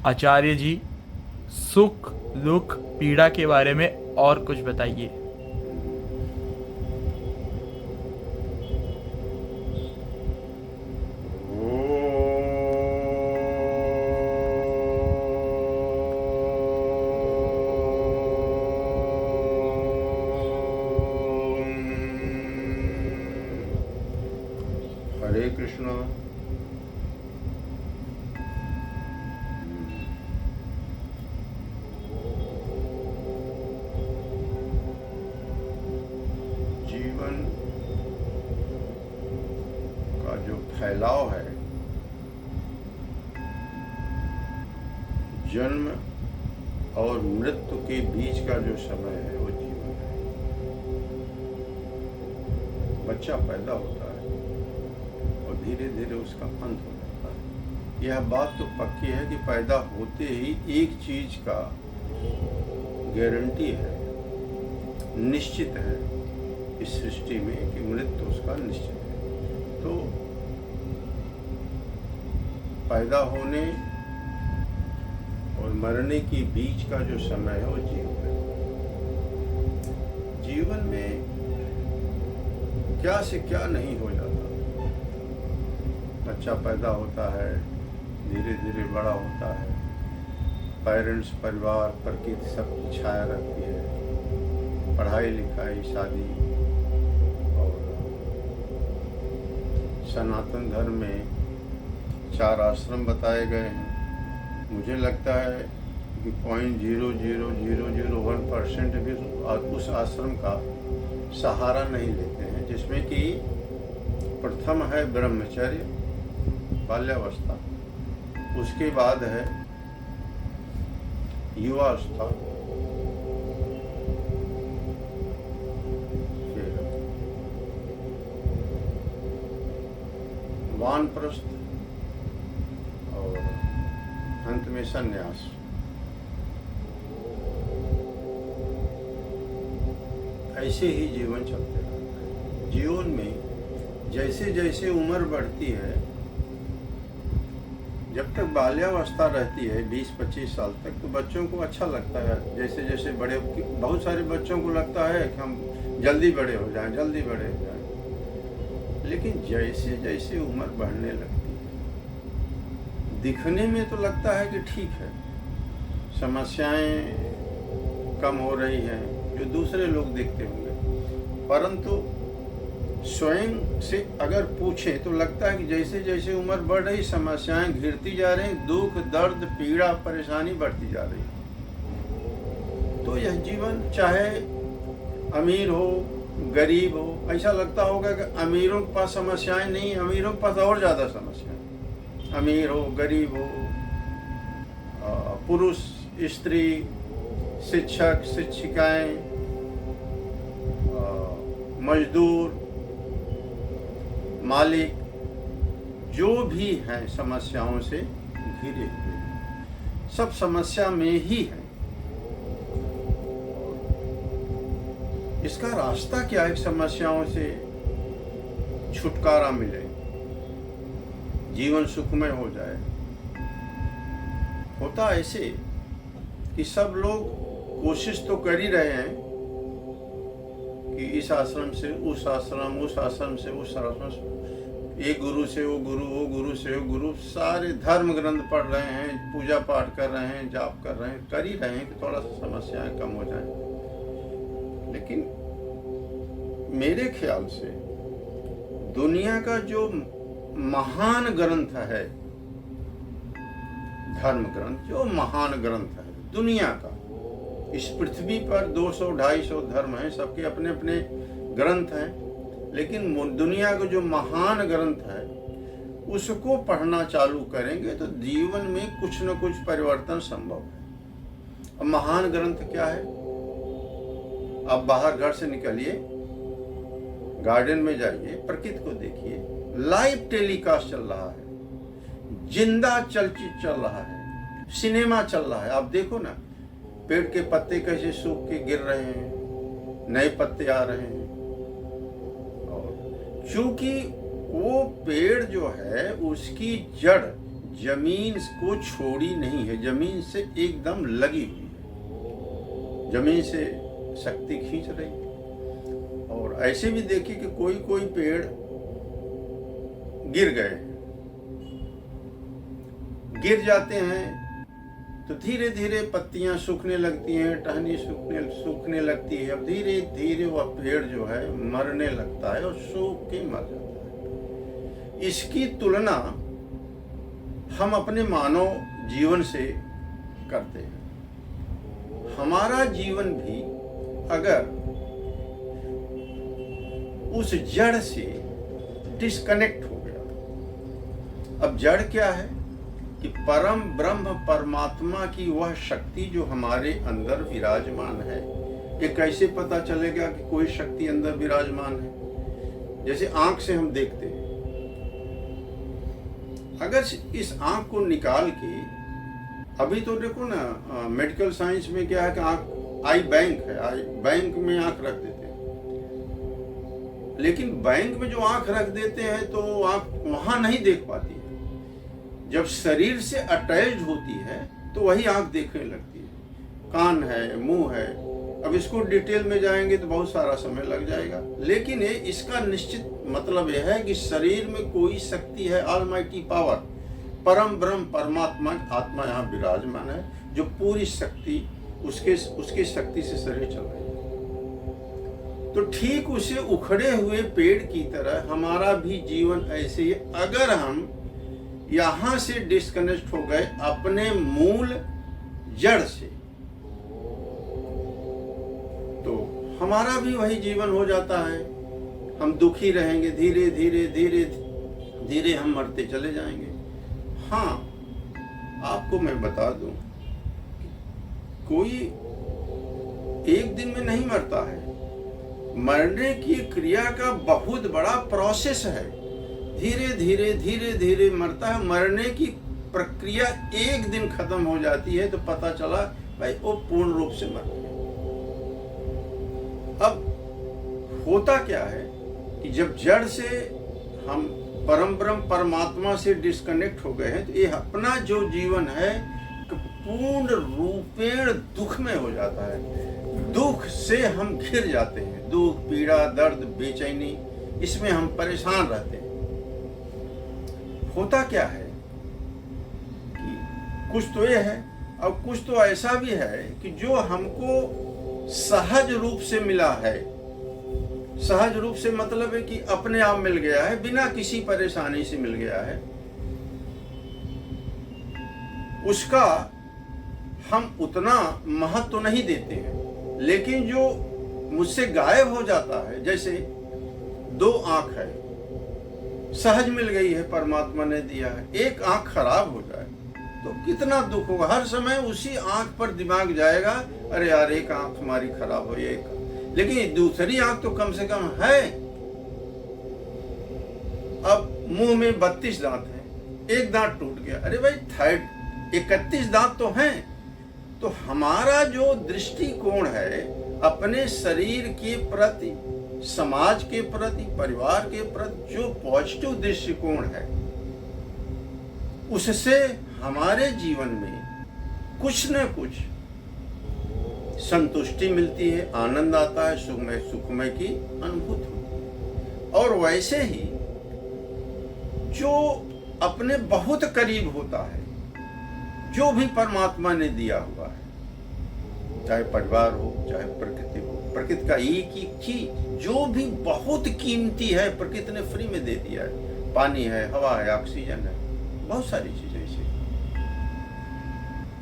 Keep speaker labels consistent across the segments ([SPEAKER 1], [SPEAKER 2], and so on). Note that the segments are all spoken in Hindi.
[SPEAKER 1] आचार्य जी, सुख दुख पीड़ा के बारे में और कुछ बताइए।
[SPEAKER 2] हरे कृष्णा। जीवन का जो फैलाव है, जन्म और मृत्यु के बीच का जो समय है वो जीवन है। बच्चा पैदा होता है और धीरे धीरे उसका अंत हो जाता है। यह बात तो पक्की है कि पैदा होते ही एक चीज का गारंटी है, निश्चित है इस सृष्टि में कि मृत्यु उसका निश्चित है। तो पैदा होने और मरने के बीच का जो समय है वो जीवन है। जीवन में क्या से क्या नहीं हो जाता। बच्चा पैदा होता है, धीरे धीरे बड़ा होता है, पेरेंट्स, परिवार, प्रकृति सब छाया रहती है, पढ़ाई लिखाई, शादी। और सनातन धर्म में 4 आश्रम बताए गए हैं। मुझे लगता है कि 0.00001% भी उस आश्रम का सहारा नहीं लेते हैं, जिसमें कि प्रथम है ब्रह्मचर्य, बाल्यावस्था, उसके बाद है युवावस्था, फिर वानप्रस्थ और अंत में संन्यास। ऐसे ही जीवन चलते रहता है। जीवन में जैसे जैसे उम्र बढ़ती है, जब तक बाल्यावस्था रहती है 20-25 साल तक, तो बच्चों को अच्छा लगता है। जैसे जैसे बड़े, बहुत सारे बच्चों को लगता है कि हम जल्दी बड़े हो जाएं, जल्दी बड़े हो जाएं। लेकिन जैसे जैसे उम्र बढ़ने लगती है, दिखने में तो लगता है कि ठीक है, समस्याएं कम हो रही हैं जो दूसरे लोग देखते होंगे, परंतु स्वयं से अगर पूछें तो लगता है कि जैसे जैसे उम्र बढ़ रही, समस्याएं घिरती जा रही, दुख, दर्द, पीड़ा, परेशानी बढ़ती जा रही। तो यह जीवन, चाहे अमीर हो, गरीब हो, ऐसा लगता होगा कि अमीरों के पास समस्याएं नहीं, अमीरों के पास और ज़्यादा समस्याएं। अमीर हो, गरीब हो, पुरुष, स्त्री, शिक्षक, शिक्षिकाएं, मजदूर, मालिक, जो भी हैं समस्याओं से घिरे हुए हैं, सब समस्या में ही है। इसका रास्ता क्या है? समस्याओं से छुटकारा मिले, जीवन सुखमय हो जाए। होता ऐसे कि सब लोग कोशिश तो कर ही रहे हैं कि इस आश्रम से उस आश्रम, उस आश्रम से उस आश्रम, एक गुरु से वो गुरु, वो गुरु से वो गुरु, सारे धर्म ग्रंथ पढ़ रहे हैं, पूजा पाठ कर रहे हैं, जाप कर रहे हैं, कर ही रहे हैं कि थोड़ा सा समस्याएं कम हो जाएं। लेकिन मेरे ख्याल से दुनिया का जो महान ग्रंथ है, धर्म ग्रंथ, जो महान ग्रंथ है दुनिया का, इस पृथ्वी पर 200-250 धर्म हैं, सबके अपने अपने ग्रंथ हैं, लेकिन दुनिया का जो महान ग्रंथ है उसको पढ़ना चालू करेंगे तो जीवन में कुछ न कुछ परिवर्तन संभव है। अब महान ग्रंथ क्या है? आप बाहर घर से निकलिए, गार्डन में जाइए, प्रकृति को देखिए, लाइव टेलीकास्ट चल रहा है, जिंदा चलचित्र चल रहा है, सिनेमा चल रहा है। आप देखो ना, पेड़ के पत्ते कैसे सूख के गिर रहे हैं, नए पत्ते आ रहे हैं। और चूंकि वो पेड़ जो है उसकी जड़ जमीन को छोड़ी नहीं है, जमीन से एकदम लगी हुई है, जमीन से शक्ति खींच रही है। और ऐसे भी देखिए कि कोई कोई पेड़ गिर गए, गिर जाते हैं तो धीरे धीरे पत्तियां सूखने लगती हैं, टहनी सूखने लगती है। अब धीरे धीरे वह पेड़ जो है मरने लगता है और सूख के मर जाता है। इसकी तुलना हम अपने मानव जीवन से करते हैं। हमारा जीवन भी अगर उस जड़ से डिस्कनेक्ट हो गया, अब जड़ क्या है कि परम ब्रह्म परमात्मा की वह शक्ति जो हमारे अंदर विराजमान है। ये कैसे पता चलेगा कि कोई शक्ति अंदर विराजमान है? जैसे आंख से हम देखते हैं, अगर इस आंख को निकाल के, अभी तो देखो ना मेडिकल साइंस में क्या है कि आंख आई बैंक है, आई बैंक में आंख रख देते हैं, लेकिन बैंक में जो आंख रख देते हैं तो आंख वहां नहीं देख पाती है। जब शरीर से अटैच्ड होती है तो वही आंख देखने लगती है। कान है, मुंह है, अब इसको डिटेल में जाएंगे तो बहुत सारा समय लग जाएगा, लेकिन इसका निश्चित मतलब यह है कि शरीर में कोई शक्ति है, ऑलमाइटी पावर, परम ब्रह्म परमात्मा आत्मा यहाँ विराजमान है, जो पूरी शक्ति उसके शक्ति से शरीर चल रही है। तो ठीक उसे उखड़े हुए पेड़ की तरह हमारा भी जीवन ऐसे ही, अगर हम यहां से डिस्कनेक्ट हो गए अपने मूल जड़ से, तो हमारा भी वही जीवन हो जाता है। हम दुखी रहेंगे, धीरे धीरे धीरे धीरे हम मरते चले जाएंगे। हाँ, आपको मैं बता दूं, कोई एक दिन में नहीं मरता है। मरने की क्रिया का बहुत बड़ा प्रोसेस है, धीरे धीरे धीरे धीरे मरता है। मरने की प्रक्रिया एक दिन खत्म हो जाती है तो पता चला भाई वो पूर्ण रूप से मर गया। अब होता क्या है कि जब जड़ से हम परम ब्रह्म परमात्मा से डिस्कनेक्ट हो गए हैं, तो ये अपना जो जीवन है पूर्ण रूपेण दुख में हो जाता है। दुख से हम घिर जाते हैं, दुख, पीड़ा, दर्द, बेचैनी, इसमें हम परेशान रहते हैं। होता क्या है कि कुछ तो ये है और कुछ तो ऐसा भी है कि जो हमको सहज रूप से मिला है। सहज रूप से मतलब है कि अपने आप मिल गया है, बिना किसी परेशानी से मिल गया है। उसका हम उतना महत्व तो नहीं देते हैं, लेकिन जो मुझसे गायब हो जाता है, जैसे दो आंख है, सहज मिल गई है, परमात्मा ने दिया है, एक आंख खराब हो जाए तो कितना दुख होगा। हर समय उसी आंख पर दिमाग जाएगा, अरे यार एक आंख हमारी खराब हो, एक, लेकिन दूसरी आंख तो कम से कम है। अब मुंह में 32 दांत हैं, एक दांत टूट गया, अरे भाई 31 दांत तो हैं। तो हमारा जो दृष्टिकोण है अपने शरीर के प्रति, समाज के प्रति, परिवार के प्रति, जो पॉजिटिव दृष्टिकोण है, उससे हमारे जीवन में कुछ न कुछ संतुष्टि मिलती है, आनंद आता है, सुखमय की अनुभूति होती है। और वैसे ही जो अपने बहुत करीब होता है, जो भी परमात्मा ने दिया हुआ है, चाहे परिवार हो, चाहे प्रकृति हो, प्रकृति का एक ही चीज जो भी बहुत कीमती है प्रकृति ने फ्री में दे दिया है। पानी है, हवा है, ऑक्सीजन है, बहुत सारी चीजें ऐसे।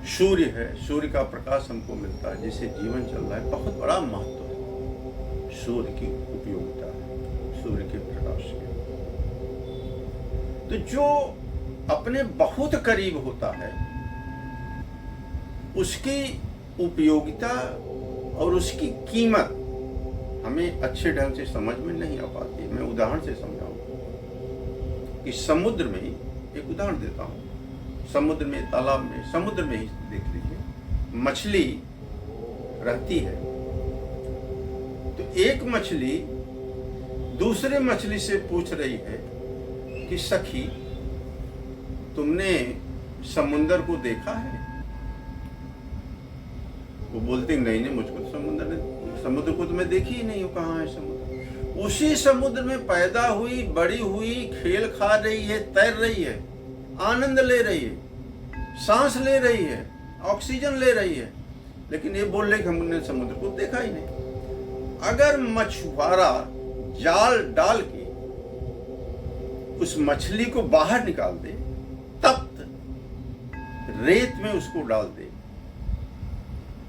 [SPEAKER 2] सूर्य है, सूर्य का प्रकाश हमको मिलता है, जिससे जीवन चल रहा है। बहुत बड़ा महत्व है सूर्य की उपयोगिता है, सूर्य के प्रकाश की। तो जो अपने बहुत करीब होता है उसकी उपयोगिता और उसकी कीमत हमें अच्छे ढंग से समझ में नहीं आ पाती। मैं उदाहरण से समझाऊं कि समुद्र में, एक उदाहरण देता हूं, समुद्र में, तालाब में, समुद्र में ही देख लीजिए, मछली रहती है। तो एक मछली दूसरे मछली से पूछ रही है कि सखी, तुमने समुंदर को देखा है? वो बोलते नहीं नहीं, मुझको तो समुद्र को तो मैं देखी ही नहीं हूँ, कहाँ है समुद्र। उसी समुद्र में पैदा हुई, बड़ी हुई, खेल खा रही है, तैर रही है, आनंद ले रही है, सांस ले रही है, ऑक्सीजन ले रही है, लेकिन ये बोल रहे कि हमने समुद्र को देखा ही नहीं। अगर मछुआरा जाल डाल के उस मछली को बाहर निकाल दे, तप्त रेत में उसको डाल दे,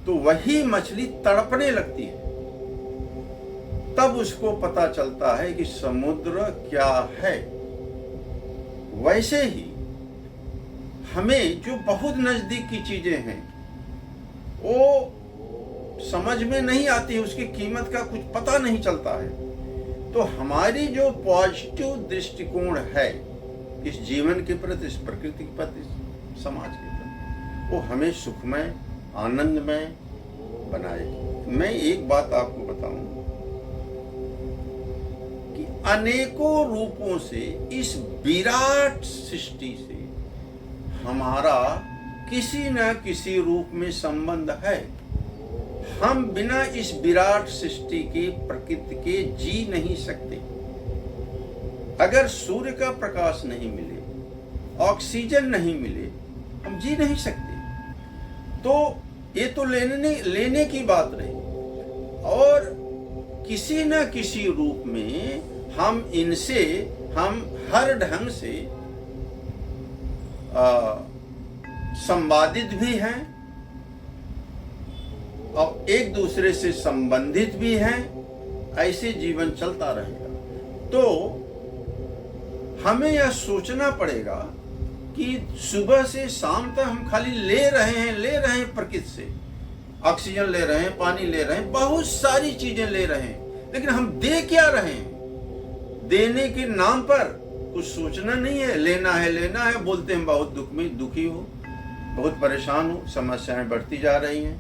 [SPEAKER 2] तो वही मछली तड़पने लगती है। तब उसको पता चलता है कि समुद्र क्या है। वैसे ही हमें जो बहुत नजदीक की चीजें हैं वो समझ में नहीं आती, उसकी कीमत का कुछ पता नहीं चलता है। तो हमारी जो पॉजिटिव दृष्टिकोण है इस जीवन के प्रति, इस प्रकृति के प्रति, समाज के प्रति, वो हमें सुखमय, आनंदमय बनाएगी। मैं एक बात आपको बताऊं कि अनेकों रूपों से इस विराट सृष्टि से हमारा किसी न किसी रूप में संबंध है। हम बिना इस विराट सृष्टि के, प्रकृति के जी नहीं सकते। अगर सूर्य का प्रकाश नहीं मिले, ऑक्सीजन नहीं मिले, हम जी नहीं सकते। तो ये तो लेने की बात रही, और किसी न किसी रूप में हम इनसे, हम हर ढंग से संवादित भी हैं और एक दूसरे से संबंधित भी हैं। ऐसे जीवन चलता रहेगा। तो हमें यह सोचना पड़ेगा कि सुबह से शाम तक हम खाली ले रहे हैं प्रकृति से, ऑक्सीजन ले रहे हैं, पानी ले रहे हैं, बहुत सारी चीजें ले रहे हैं, लेकिन हम दे क्या रहे हैं? देने के नाम पर कुछ सोचना नहीं है। लेना है, बोलते हैं बहुत दुखी हो, बहुत परेशान हो, समस्याएं बढ़ती जा रही हैं।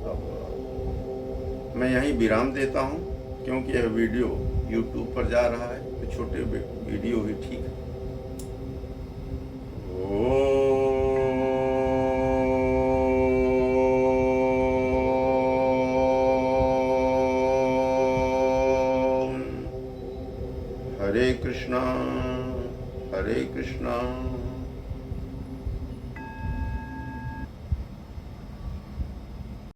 [SPEAKER 2] अब मैं यहीं विराम देता हूं, क्योंकि यह वीडियो YouTube पर जा रहा है, तो छोटे वीडियो ही ठीक है। हरे कृष्णा